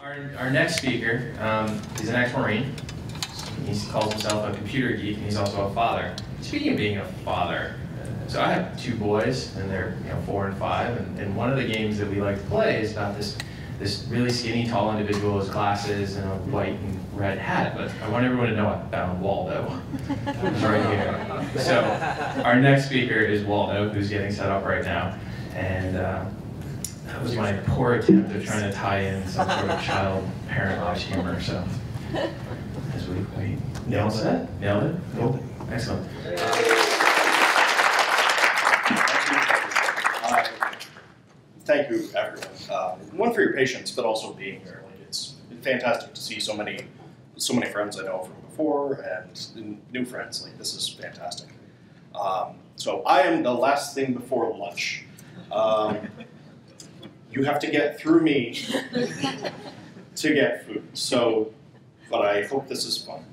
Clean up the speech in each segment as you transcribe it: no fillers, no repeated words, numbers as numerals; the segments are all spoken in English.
Our next speaker is an ex-Marine. He calls himself a computer geek, and he's also a father. Speaking of being a father, so I have two boys, and they're 4 and 5, and one of the games that we like to play is about this really skinny, tall individual with glasses and a white and red hat. But I want everyone to know I found Waldo. He's right here. So our next speaker is Waldo, who's getting set up right now, and that was my poor attempt of trying to tie in some sort of child-parent humor. So as we wait, nailed it. Cool. Excellent. Thank you, everyone. One, for your patience, but also being here. Like, it's fantastic to see so many friends I know from before and new friends. Like, this is fantastic. So I am the last thing before lunch. You have to get through me to get food. So, but I hope this is fun.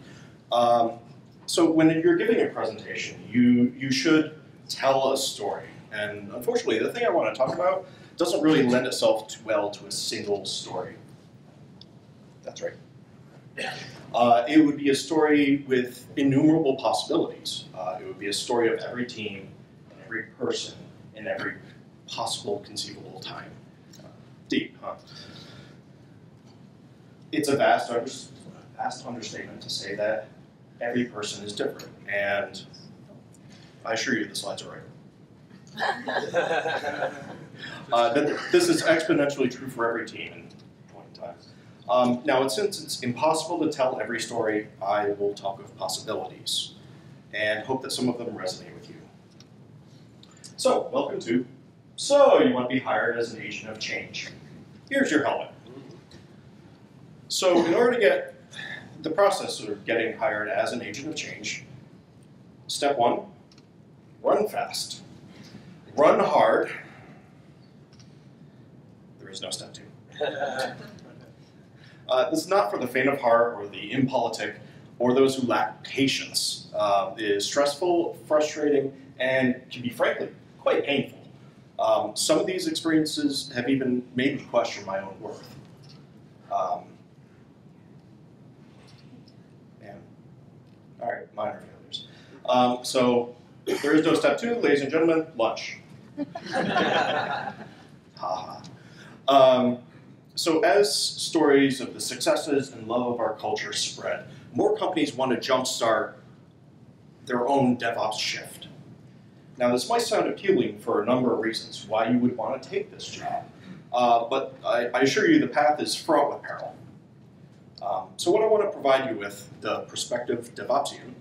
So when you're giving a presentation, you should tell a story. And unfortunately, the thing I want to talk about doesn't really lend itself too well to a single story. That's right. It would be a story with innumerable possibilities. It would be a story of every team, and every person, in every possible conceivable time. Deep, huh? It's a vast understatement to say that every person is different, and I assure you the slides are right. This is exponentially true for every team in point in time. Now, since it's impossible to tell every story, I will talk of possibilities and hope that some of them resonate with you. So, welcome to So You Want to Be Hired as an Agent of Change. Here's your helmet. So, in order to get the process of getting hired as an agent of change, step 1, run fast. Run hard. There is no step 2. This is not for the faint of heart or the impolitic or those who lack patience. It is stressful, frustrating, and can be, frankly, quite painful. Some of these experiences have even made me question my own worth. All right, minor failures. So there is no step 2, ladies and gentlemen, lunch. So as stories of the successes and love of our culture spread, more companies want to jumpstart their own DevOps shift. Now, this might sound appealing for a number of reasons why you would want to take this job, but I assure you the path is fraught with peril. So what I want to provide you with, the prospective DevOpsian,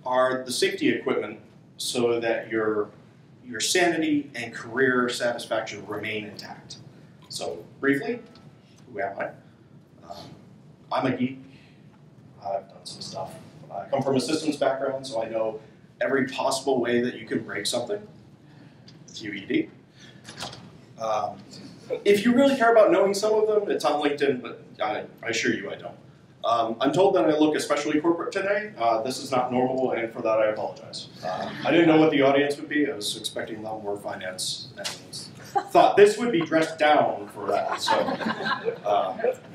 are the safety equipment so that your sanity and career satisfaction remain intact. So briefly, who am I? I'm a geek. I've done some stuff. I come from a systems background, so I know every possible way that you can break something. QED. If you really care about knowing some of them, it's on LinkedIn, but I assure you I don't. I'm told that I look especially corporate today. This is not normal, and for that I apologize. I didn't know what the audience would be. I was expecting a lot more finance, and thought this would be dressed down for that, so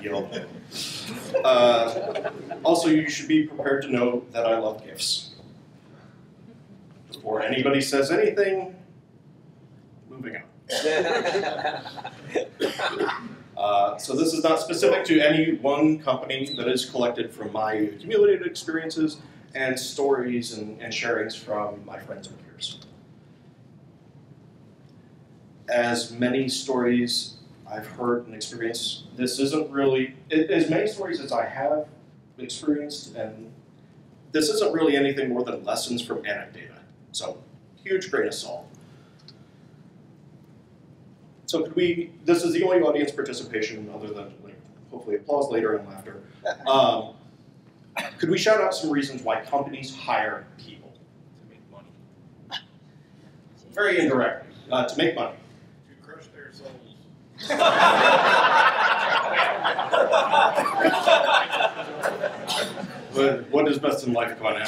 yield. Also, you should be prepared to know that I love gifts. Before anybody says anything, moving on. So this is not specific to any one company, but is collected from my accumulated experiences and stories and sharings from my friends and peers. As many stories I've heard and experienced, this isn't really, as many stories as I have experienced, and this isn't really anything more than lessons from anecdata. So, huge grain of salt. So this is the only audience participation other than hopefully applause later and laughter. Could we shout out some reasons why companies hire people? To make money. Very indirectly, to make money. To crush their souls. What is best in life, Glenn?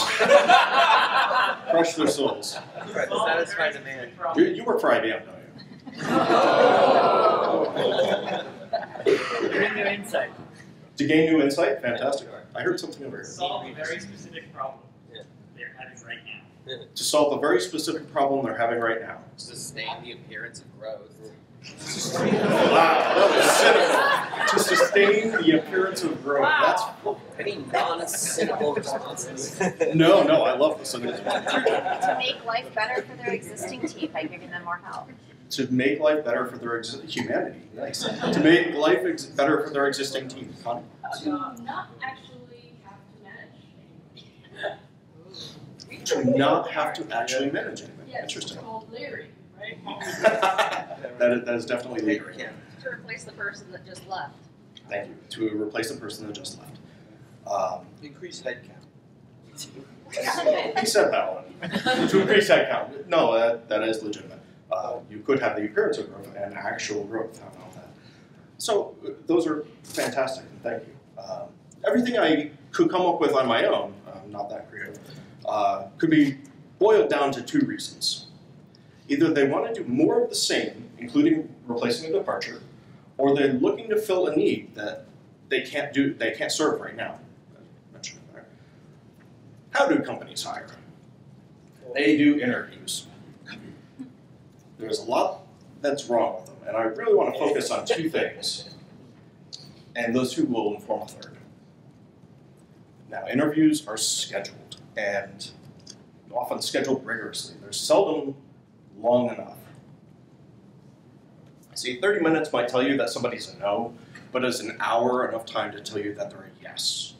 Crush their souls. Satisfy the man. You work for IBM, don't you? Bring your insight. To gain new insight? Fantastic. I heard something over here. Solve a very specific problem they're having right now. To solve a very specific problem they're having right now. Sustain the appearance of growth. Wow, that was cynical. To sustain the appearance of growth. Wow. Any non-cynical responses? No, I love the cynicism. To make life better for their existing team by giving them more help. To make life better for their humanity. Nice. To make life better for their existing team. Connie? To not actually have to manage. To not have to actually manage anything. Yes, Interesting. it's called Larry, right? that is definitely legal. To replace the person that just left. Thank you. To replace the person that just left. Increase headcount. He said that one. To increase headcount. No, that is legitimate. You could have the appearance of growth and actual growth. How about that? So those are fantastic, and thank you. Everything I could come up with on my own, I'm not that creative, could be boiled down to two reasons. Either they want to do more of the same, including replacing a departure, or they're looking to fill a need that they can't serve right now. I mentioned it there. How do companies hire? They do interviews. There's a lot that's wrong with them, and I really want to focus on two things, and those two will inform a third. Now, interviews are scheduled, and often scheduled rigorously. They're seldom long enough. See, 30 minutes might tell you that somebody's a no, but is an hour enough time to tell you that they're a yes?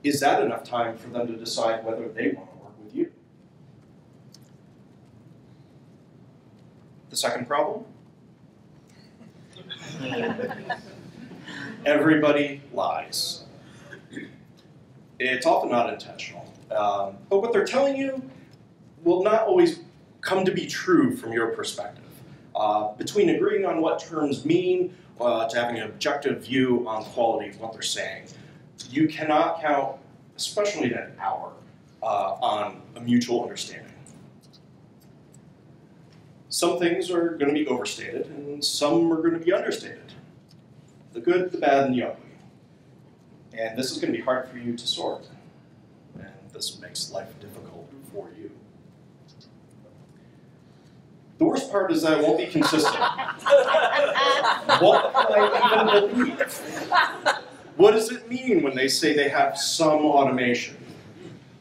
Is that enough time for them to decide whether they want to work with you? The second problem? Everybody lies. It's often not intentional. But what they're telling you will not always come to be true from your perspective. Between agreeing on what terms mean to having an objective view on quality of what they're saying, you cannot count, especially in an hour, on a mutual understanding. Some things are going to be overstated, and some are going to be understated. The good, the bad, and the ugly. And this is going to be hard for you to sort. And this makes life difficult for you. The worst part is that it won't be consistent. What can I even believe? What does it mean when they say they have some automation?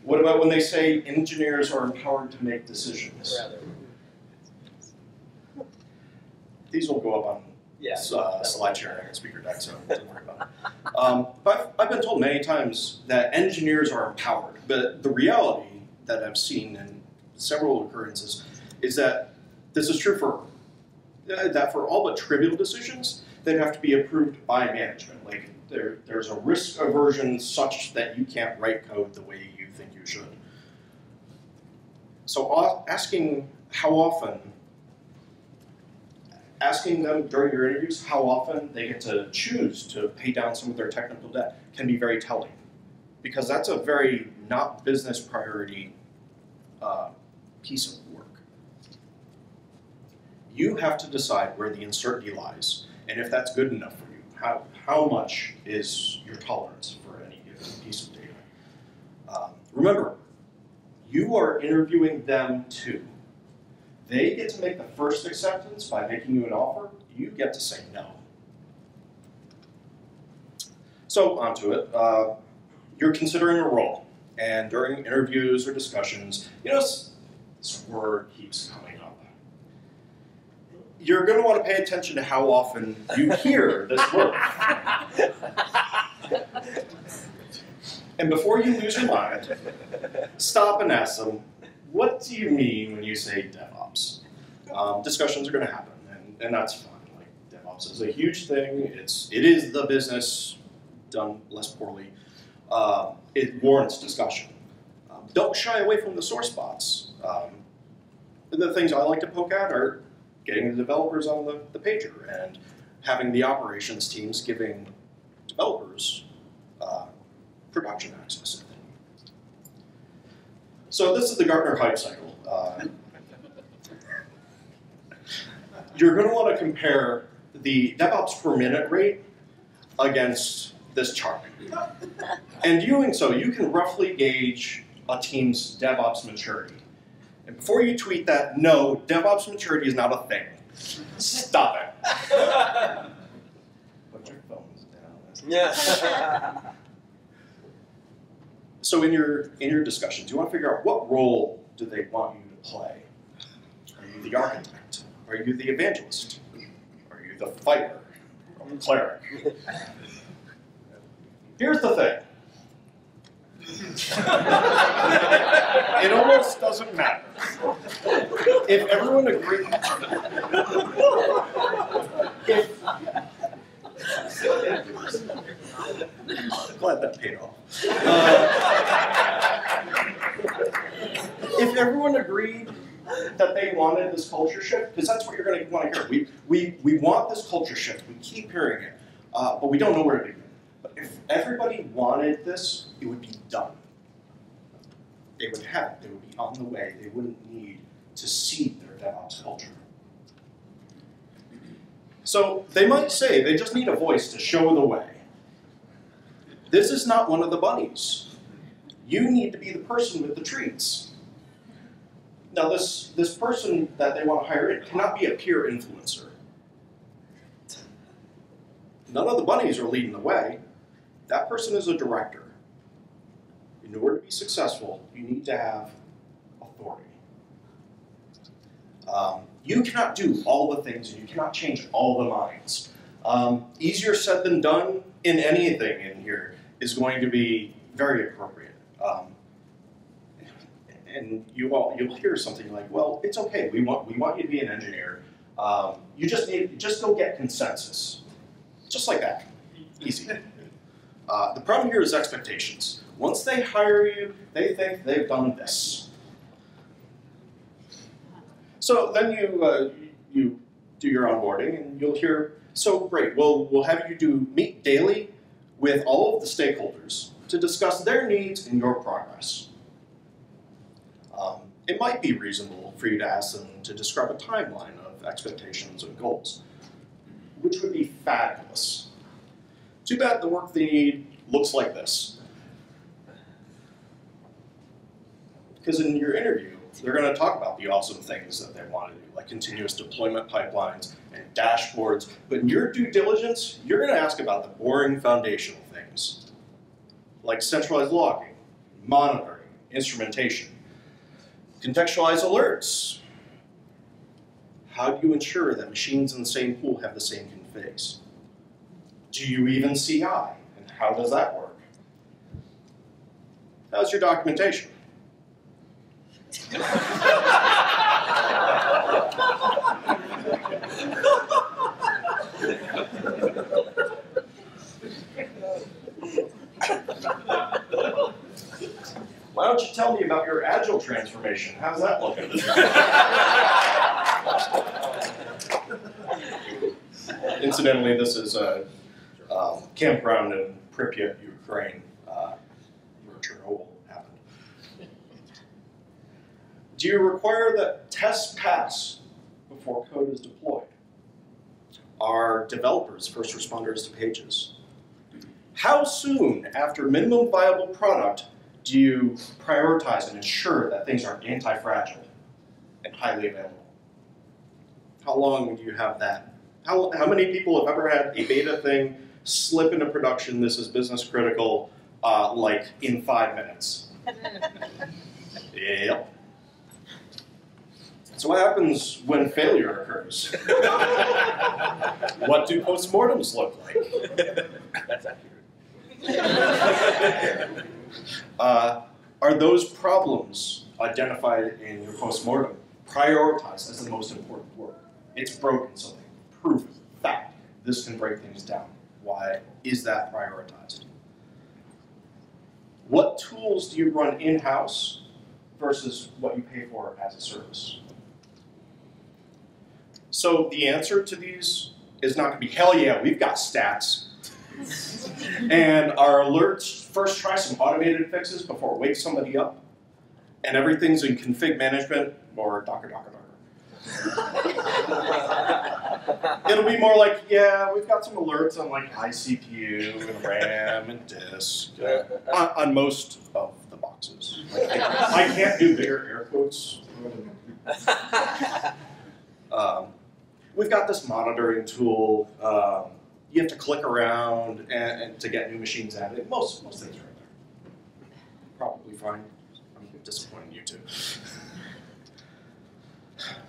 What about when they say engineers are empowered to make decisions? These will go up on slide sharing and speaker deck, so don't worry about it. But I've been told many times that engineers are empowered, but the reality that I've seen in several occurrences is that this is true for all but trivial decisions, they'd have to be approved by management. Like there's a risk aversion such that you can't write code the way you think you should. So asking them during your interviews how often they get to choose to pay down some of their technical debt can be very telling, because that's a very not business priority piece of work. You have to decide where the uncertainty lies, and if that's good enough for you. How much is your tolerance for any given piece of data? Remember, you are interviewing them too. They get to make the first acceptance by making you an offer. You get to say no. So onto it. You're considering a role, and during interviews or discussions, this word keeps coming up. You're going to want to pay attention to how often you hear this word. And before you lose your mind, stop and ask them, what do you mean when you say DevOps? Discussions are going to happen, and that's fine. Like, DevOps is a huge thing. It is the business done less poorly. It warrants discussion. Don't shy away from the sore spots. The things I like to poke at are getting the developers on the pager and having the operations teams giving developers production access. So this is the Gartner hype cycle. You're going to want to compare the DevOps per minute rate against this chart. And doing so, you can roughly gauge a team's DevOps maturity. And before you tweet that, no, DevOps maturity is not a thing. Stop it. Put your phones down. Yeah. So in your discussions, you want to figure out what role do they want you to play. Are you the architect? Are you the evangelist? Are you the fighter? Or the cleric? Here's the thing. It almost doesn't matter. If everyone agrees, glad that paid off. If everyone agreed that they wanted this culture shift, because that's what you're going to want to hear. We want this culture shift. We keep hearing it, but we don't know where to begin. But if everybody wanted this, it would be done. They would have it. They would be on the way. They wouldn't need to seed their DevOps culture. So they might say they just need a voice to show the way. This is not one of the bunnies. You need to be the person with the treats. Now this person that they want to hire in cannot be a peer influencer. None of the bunnies are leading the way. That person is a director. In order to be successful, you need to have authority. You cannot do all the things, and you cannot change all the minds. Easier said than done in anything in here is going to be very appropriate. And you'll hear something like, "Well, it's okay. We want you to be an engineer. You just go get consensus." Just like that, easy. The problem here is expectations. Once they hire you, they think they've done this. So then you do your onboarding, and you'll hear, "So great, we'll have you meet daily with all of the stakeholders to discuss their needs and your progress." It might be reasonable for you to ask them to describe a timeline of expectations and goals, which would be fabulous. Too bad the work they need looks like this. Because in your interview, they're going to talk about the awesome things that they want to do, like continuous deployment pipelines and dashboards. But in your due diligence, you're going to ask about the boring foundational things, like centralized logging, monitoring, instrumentation, contextualize alerts. How do you ensure that machines in the same pool have the same configs? Do you even CI? And how does that work? How's your documentation? Why don't you tell me about your Agile transformation? How's that looking? Incidentally, this is a campground in Pripyat, Ukraine, where Chernobyl happened. Do you require that tests pass before code is deployed? Are developers first responders to pages? How soon after minimum viable product do you prioritize and ensure that things are anti-fragile and highly available? How long do you have that? How many people have ever had a beta thing slip into production, this is business critical, like in 5 minutes? Yep. So what happens when failure occurs? What do postmortems look like? That's accurate. Are those problems identified in your postmortem prioritized as the most important work? It's broken something. Proof, fact. This can break things down. Why is that prioritized? What tools do you run in-house versus what you pay for as a service? So the answer to these is not going to be, hell yeah, we've got stats. And our alerts first try some automated fixes before it wakes somebody up. And everything's in config management or Docker. It'll be more like, yeah, we've got some alerts on like high CPU and RAM and disk on most of the boxes. I can't do bigger air quotes. We've got this monitoring tool. You have to click around and to get new machines added. Most things are in there. Probably fine. I'm disappointing you too.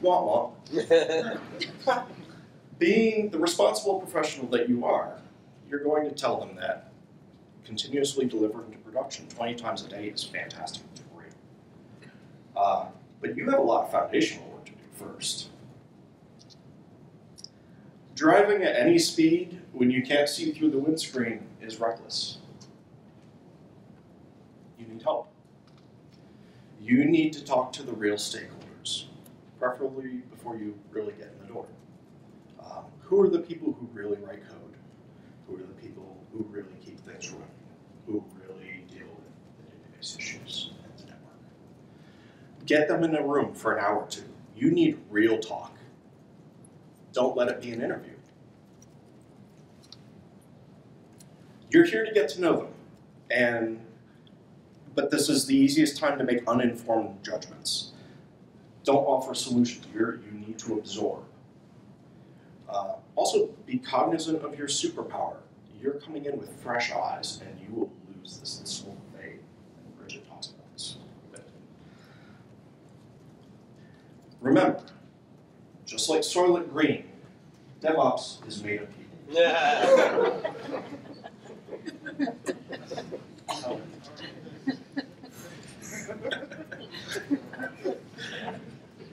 Wah wah. Being the responsible professional that you are, you're going to tell them that continuously delivering to production 20 times a day is fantastic and great. But you have a lot of foundational work to do first. Driving at any speed when you can't see through the windscreen is reckless. You need help. You need to talk to the real stakeholders, preferably before you really get in the door. Who are the people who really write code? Who are the people who really keep things running? Who really deal with the database issues and the network? Get them in a room for an hour or two. You need real talk. Don't let it be an interview. You're here to get to know them, but this is the easiest time to make uninformed judgments. Don't offer solutions. You need to absorb. Also, be cognizant of your superpower. You're coming in with fresh eyes, and you will lose this whole thing. And Bridget talks about this a bit. Remember, just like Soylent Green, DevOps is made of people.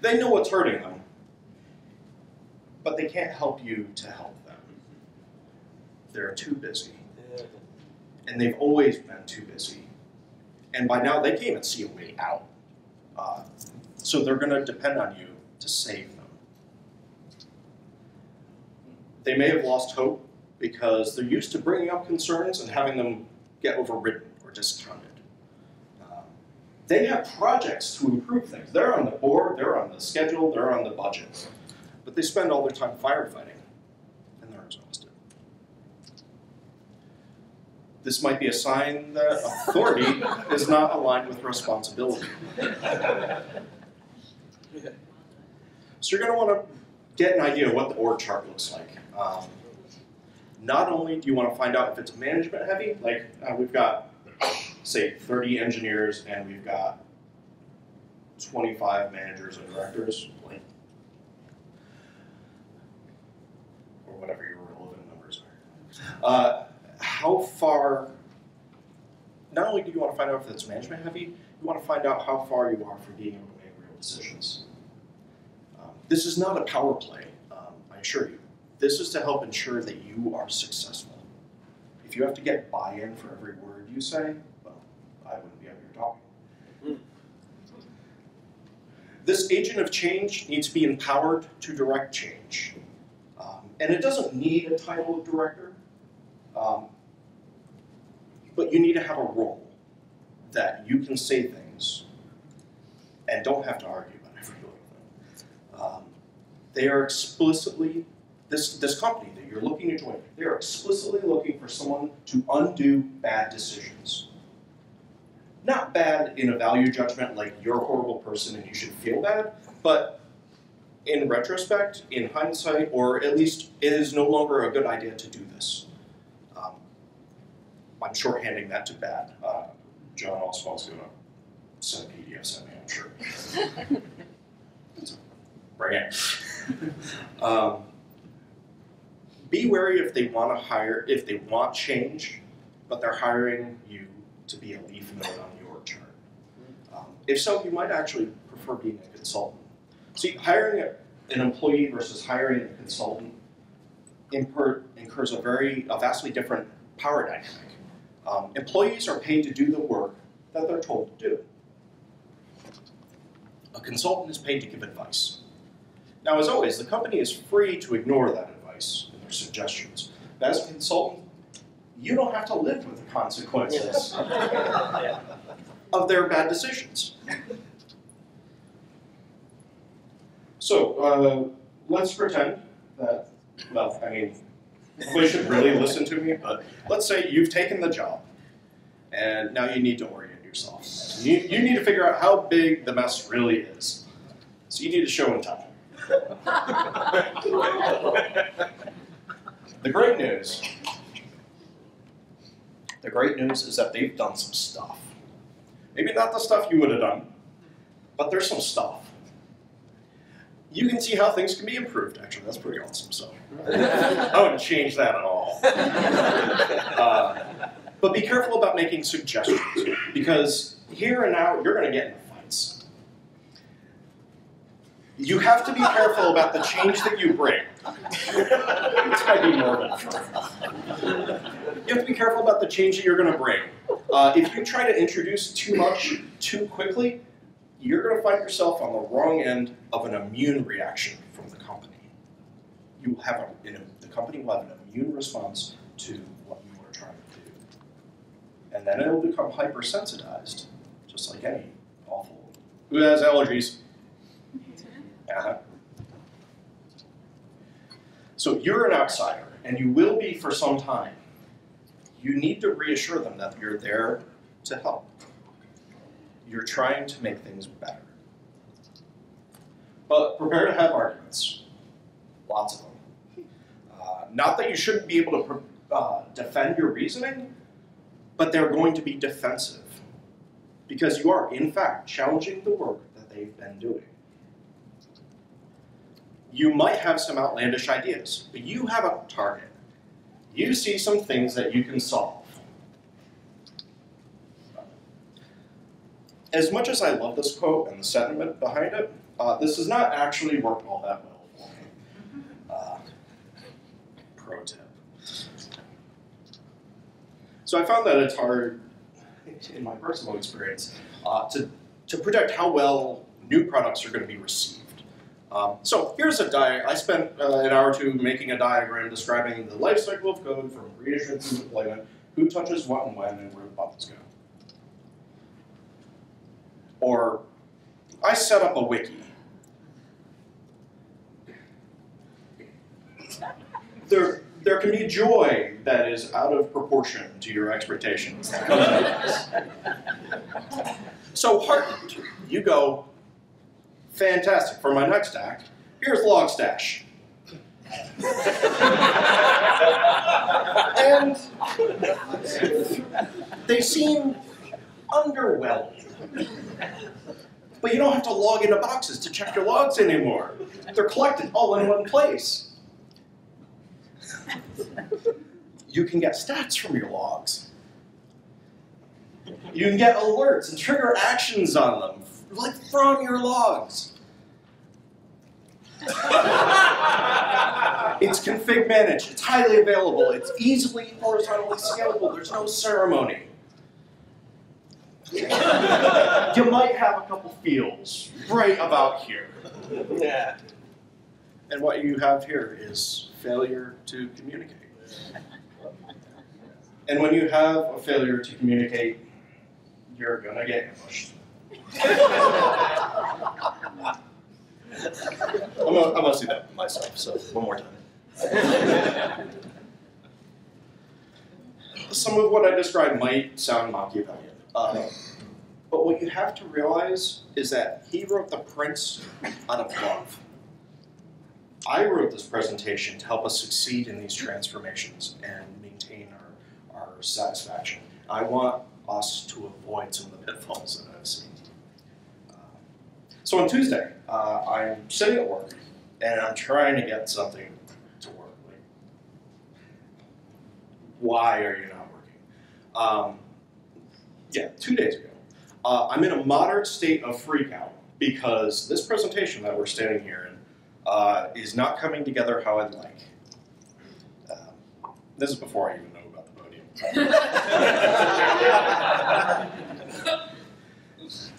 They know what's hurting them, but they can't help you to help them. They're too busy. And they've always been too busy. And by now, they can't even see a way out. So they're going to depend on you to save them. They may have lost hope because they're used to bringing up concerns and having them get overridden or discounted. They have projects to improve things. They're on the board, they're on the schedule, they're on the budget. But they spend all their time firefighting, and they're exhausted. This might be a sign that authority is not aligned with responsibility. So you're going to want to get an idea of what the org chart looks like. Not only do you want to find out if it's management heavy, like we've got, say, 30 engineers and we've got 25 managers and directors, or whatever your relevant numbers are. How far, not only do you want to find out if it's management heavy, you want to find out how far you are from being able to make real decisions. This is not a power play, I assure you. This is to help ensure that you are successful. If you have to get buy-in for every word you say, well, I wouldn't be up here talking. This agent of change needs to be empowered to direct change. And it doesn't need a title of director, but you need to have a role that you can say things and don't have to argue about every little thing. They are explicitly, this company that you're looking to join, they are explicitly looking for someone to undo bad decisions. Not bad in a value judgment like you're a horrible person and you should feel bad, but in retrospect, in hindsight, or at least it is no longer a good idea to do this. I'm shorthanding that to bad. John Oswald's going to send PDFs at me, I'm sure. So, bring it. Be wary if they want to hire, if they want change, but they're hiring you to be a leaf node on your chart. If so, you might actually prefer being a consultant. See, hiring an employee versus hiring a consultant incurs a vastly different power dynamic. Employees are paid to do the work that they're told to do. A consultant is paid to give advice. Now, as always, the company is free to ignore that advice and their suggestions. But as a consultant, you don't have to live with the consequences of their bad decisions. So let's pretend that, well, I mean, nobody should really listen to me, but let's say you've taken the job, and now you need to orient yourself. You need to figure out how big the mess really is. So you need to show and tell. The great news is that they've done some stuff. Maybe not the stuff you would have done, but there's some stuff. You can see how things can be improved, actually. That's pretty awesome. So I wouldn't change that at all. But be careful about making suggestions, because here and now, you're going to get into fights. You have to be careful about the change that you bring. This might be morbid. You have to be careful about the change that you're going to bring. If you try to introduce too much too quickly, you're going to find yourself on the wrong end of an immune reaction from the company. You will have the company will have an immune response to what you are trying to do. And then it'll become hypersensitized, just like any awful. Who has allergies? So you're an outsider, and you will be for some time. You need to reassure them that you're there to help. You're trying to make things better. But prepare to have arguments. Lots of them. Not that you shouldn't be able to defend your reasoning, but they're going to be defensive. Because you are, in fact, challenging the work that they've been doing. You might have some outlandish ideas, but you have a target. You see some things that you can solve. As much as I love this quote and the sentiment behind it, this has not actually worked all that well for me. Pro tip. So I found that it's hard, in my personal experience, to predict how well new products are going to be received. So here's a diagram. I spent an hour or two making a diagram describing the life cycle of code from reissuance and deployment, who touches what and when, and where the buttons go. Or I set up a wiki. There can be joy that is out of proportion to your expectations. So heartened, you go, fantastic, for my next act, here's Logstash. And they seem underwhelming. But you don't have to log into boxes to check your logs anymore. They're collected all in one place. You can get stats from your logs. You can get alerts and trigger actions on them, like from your logs. It's config managed, it's highly available, it's easily horizontally scalable, there's no ceremony. You might have a couple fields right about here. Yeah. And what you have here is failure to communicate. And when you have a failure to communicate, you're gonna get ambushed. I'm gonna see that myself, so one more time. Some of what I described might sound Machiavellian. But what you have to realize is that he wrote the Prince out of love. I wrote this presentation to help us succeed in these transformations and maintain our satisfaction. I want us to avoid some of the pitfalls that I've seen. So on Tuesday, I'm sitting at work, and I'm trying to get something to work. Like, why are you not working? Yeah, 2 days ago. I'm in a moderate state of freak out because this presentation that we're standing here in is not coming together how I'd like. This is before I even know about the podium.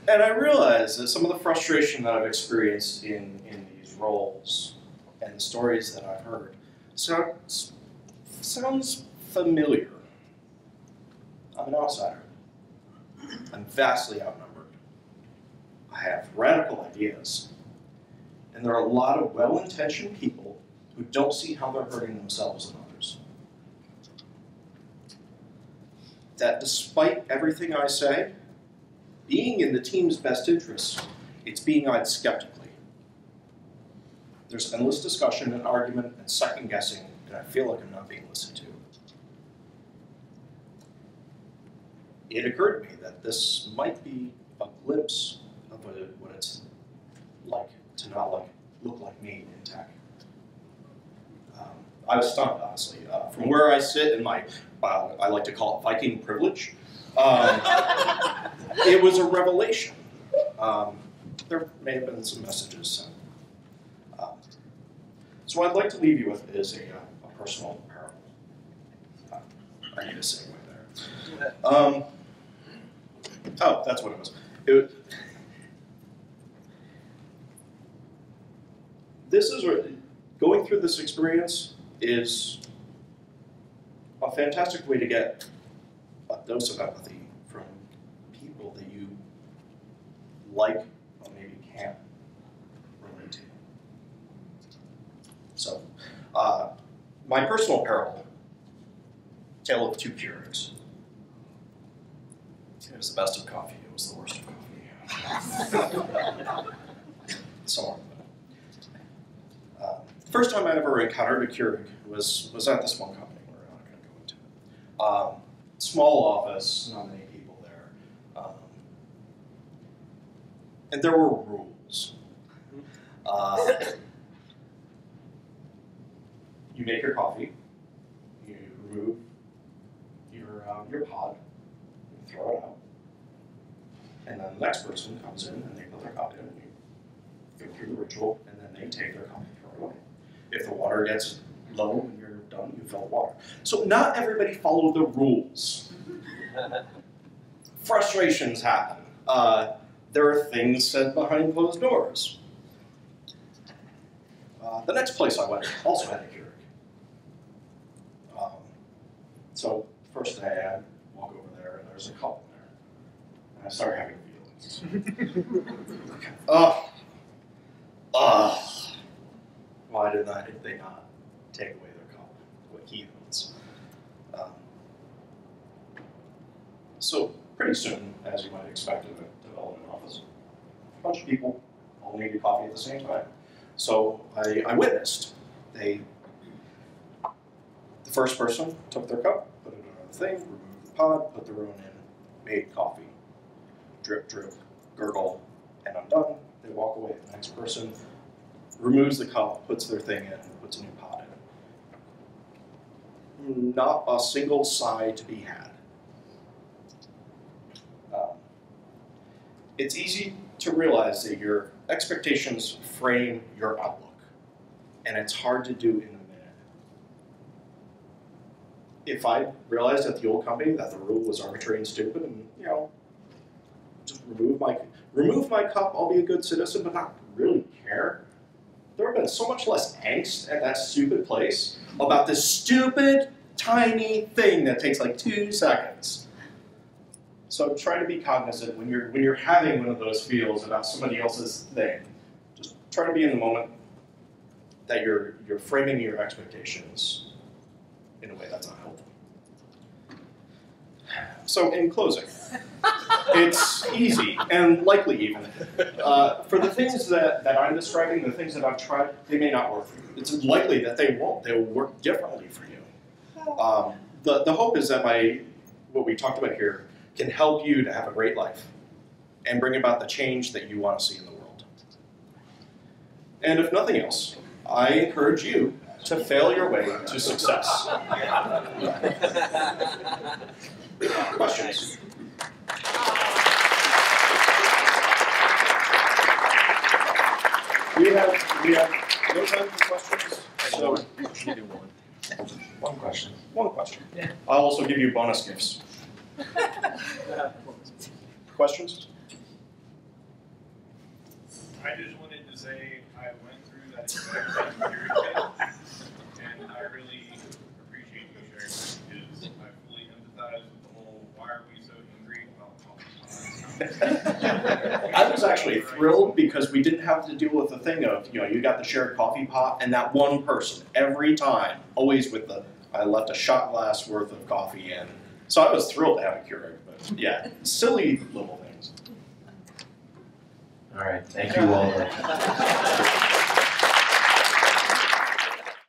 And I realize that some of the frustration that I've experienced in these roles and the stories that I've heard sounds familiar. I'm an outsider. I'm vastly outnumbered. I have radical ideas. And there are a lot of well-intentioned people who don't see how they're hurting themselves and others. That despite everything I say, being in the team's best interests, it's being eyed skeptically. There's endless discussion and argument and second guessing, and I feel like I'm not being listened to. It occurred to me that this might be a glimpse of what it's like to not look like me in tech. I was stunned, honestly. From where I sit in my, I like to call it Viking privilege, it was a revelation. There may have been some messages sent. So what I'd like to leave you with is a personal parable. I need a segue there. Oh, that's what it was. Going through this experience is a fantastic way to get a dose of empathy from people that you like but maybe can't relate to. So, my personal parable, Tale of Two Keurigs. It was the best of coffee, it was the worst of coffee. Somewhere. The first time I ever encountered a Keurig was at this one company. We're not going to go into it. Small office, not many people there. And there were rules. You make your coffee, you remove your pod, you throw it out, and then the next person comes in and they put their cup in, and you go through the ritual, and then they take their cup and throw it away. If the water gets low when you're done, you fill the water. So not everybody followed the rules. Frustrations happen. There are things said behind closed doors. The next place I went also had a Keurig. So first day I walk over there and there's a couple there. And I start having feelings. Why did they not take away their cup? What heathens. So pretty soon, as you might expect in a development office, a bunch of people all needed coffee at the same time. So I witnessed. The first person took their cup, put it on the thing, removed the pod, put their own in, made coffee. Drip, drip, gurgle, and I'm done. They walk away. The next person removes the cup, puts their thing in, and puts a new pot in. Not a single sigh to be had. It's easy to realize that your expectations frame your outlook, and it's hard to do in a minute. If I realized at the old company that the rule was arbitrary and stupid, and just remove my cup, I'll be a good citizen, but not really care, there would have been so much less angst at that stupid place about this stupid, tiny thing that takes like 2 seconds. So try to be cognizant when you're having one of those feels about somebody else's thing. Just try to be in the moment that you're framing your expectations in a way that's not helpful. So in closing, it's easy and likely even. For the things that I'm describing, the things that I've tried, they may not work for you. It's likely that they won't. They'll work differently for you. The hope is that what we talked about here can help you to have a great life and bring about the change that you want to see in the world. And if nothing else, I encourage you to fail your way to success. Questions? We have no time for questions. So One question. one question. I'll also give you bonus gifts. Questions? I just wanted to say I went through that exact same period, and I really appreciate you sharing that because I fully empathize with the whole "why are we so angry?" Well, I was actually thrilled because we didn't have to deal with the thing of, you got the shared coffee pot and that one person every time, always with I left a shot glass worth of coffee in. So I was thrilled to have a Keurig, but yeah, silly little things. All right, thank you, Waldo.